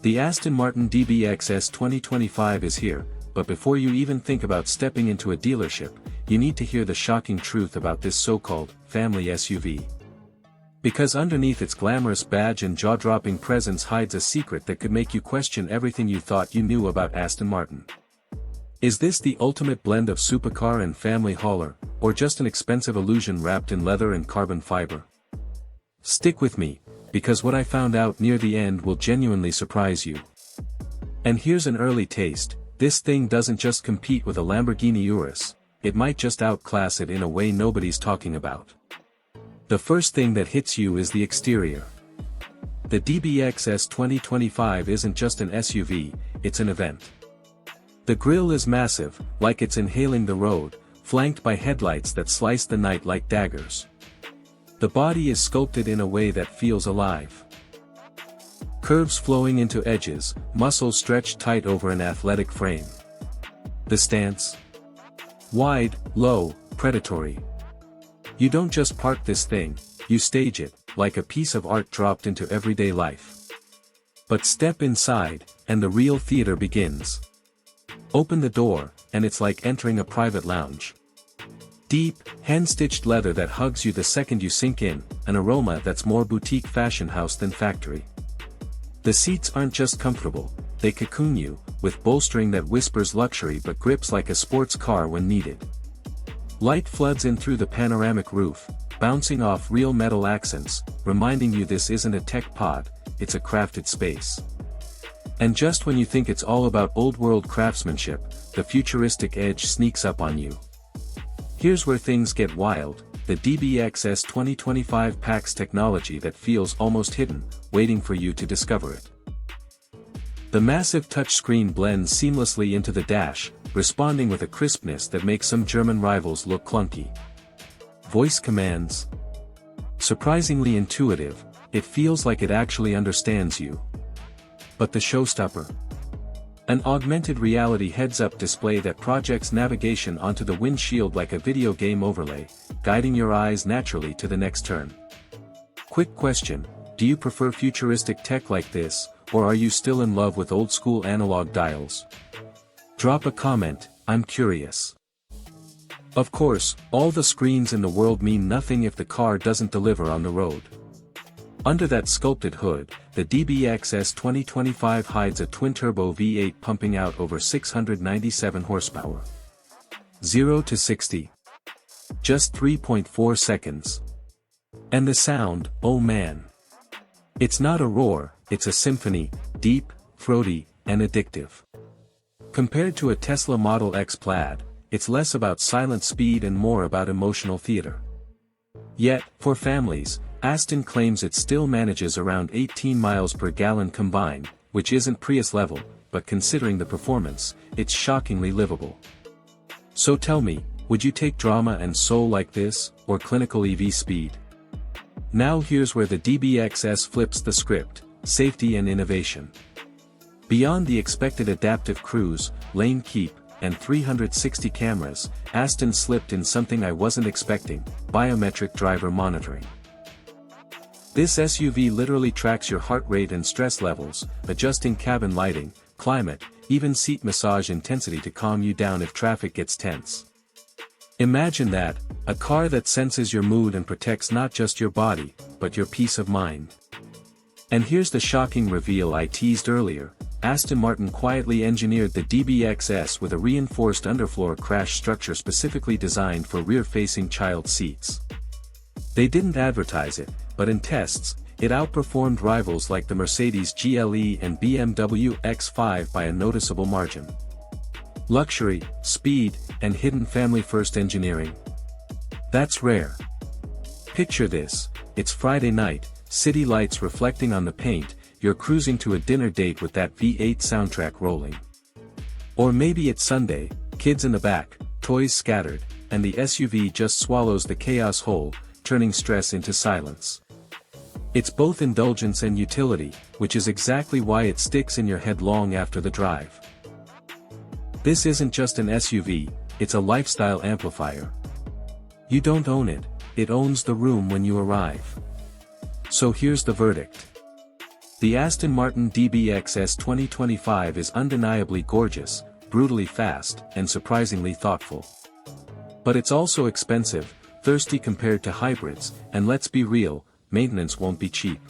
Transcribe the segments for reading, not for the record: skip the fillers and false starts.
The Aston Martin DBX S 2025 is here, but before you even think about stepping into a dealership, you need to hear the shocking truth about this so-called family SUV. Because underneath its glamorous badge and jaw-dropping presence hides a secret that could make you question everything you thought you knew about Aston Martin. Is this the ultimate blend of supercar and family hauler, or just an expensive illusion wrapped in leather and carbon fiber? Stick with me, because what I found out near the end will genuinely surprise you. And here's an early taste: this thing doesn't just compete with a Lamborghini Urus, it might just outclass it in a way nobody's talking about. The first thing that hits you is the exterior. The DBX S 2025 isn't just an SUV, it's an event. The grille is massive, like it's inhaling the road, flanked by headlights that slice the night like daggers. The body is sculpted in a way that feels alive. Curves flowing into edges, muscles stretched tight over an athletic frame. The stance? Wide, low, predatory. You don't just park this thing, you stage it, like a piece of art dropped into everyday life. But step inside, and the real theater begins. Open the door, and it's like entering a private lounge. Deep, hand-stitched leather that hugs you the second you sink in, an aroma that's more boutique fashion house than factory. The seats aren't just comfortable, they cocoon you, with bolstering that whispers luxury but grips like a sports car when needed. Light floods in through the panoramic roof, bouncing off real metal accents, reminding you this isn't a tech pod, it's a crafted space. And just when you think it's all about old-world craftsmanship, the futuristic edge sneaks up on you. Here's where things get wild: the DBX S 2025 packs technology that feels almost hidden, waiting for you to discover it. The massive touchscreen blends seamlessly into the dash, responding with a crispness that makes some German rivals look clunky. Voice commands? Surprisingly intuitive, it feels like it actually understands you. But the showstopper? An augmented reality heads-up display that projects navigation onto the windshield like a video game overlay, guiding your eyes naturally to the next turn. Quick question: do you prefer futuristic tech like this, or are you still in love with old-school analog dials? Drop a comment, I'm curious. Of course, all the screens in the world mean nothing if the car doesn't deliver on the road. Under that sculpted hood, the DBX S 2025 hides a twin-turbo V8 pumping out over 697 horsepower. 0 to 60. Just 3.4 seconds. And the sound, oh man. It's not a roar, it's a symphony, deep, throaty, and addictive. Compared to a Tesla Model X Plaid, it's less about silent speed and more about emotional theater. Yet, for families, Aston claims it still manages around 18 miles per gallon combined, which isn't Prius level, but considering the performance, it's shockingly livable. So tell me, would you take drama and soul like this, or clinical EV speed? Now here's where the DBX S flips the script: safety and innovation. Beyond the expected adaptive cruise, lane keep, and 360 cameras, Aston slipped in something I wasn't expecting: biometric driver monitoring. This SUV literally tracks your heart rate and stress levels, adjusting cabin lighting, climate, even seat massage intensity to calm you down if traffic gets tense. Imagine that, a car that senses your mood and protects not just your body, but your peace of mind. And here's the shocking reveal I teased earlier: Aston Martin quietly engineered the DBX S with a reinforced underfloor crash structure specifically designed for rear-facing child seats. They didn't advertise it, but in tests, it outperformed rivals like the Mercedes GLE and BMW X5 by a noticeable margin. Luxury, speed, and hidden family-first engineering. That's rare. Picture this: it's Friday night, city lights reflecting on the paint, you're cruising to a dinner date with that V8 soundtrack rolling. Or maybe it's Sunday, kids in the back, toys scattered, and the SUV just swallows the chaos whole, turning stress into silence. It's both indulgence and utility, which is exactly why it sticks in your head long after the drive. This isn't just an SUV, it's a lifestyle amplifier. You don't own it, it owns the room when you arrive. So here's the verdict. The Aston Martin DBX S 2025 is undeniably gorgeous, brutally fast, and surprisingly thoughtful. But it's also expensive, thirsty compared to hybrids, and let's be real, maintenance won't be cheap.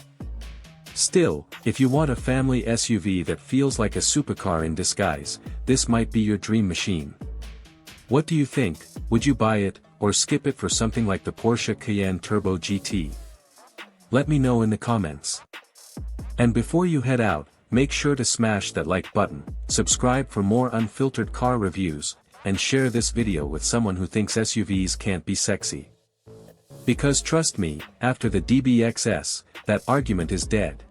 Still, if you want a family SUV that feels like a supercar in disguise, this might be your dream machine. What do you think? Would you buy it, or skip it for something like the Porsche Cayenne Turbo GT? Let me know in the comments. And before you head out, make sure to smash that like button, subscribe for more unfiltered car reviews, and share this video with someone who thinks SUVs can't be sexy. Because trust me, after the DBX S, that argument is dead.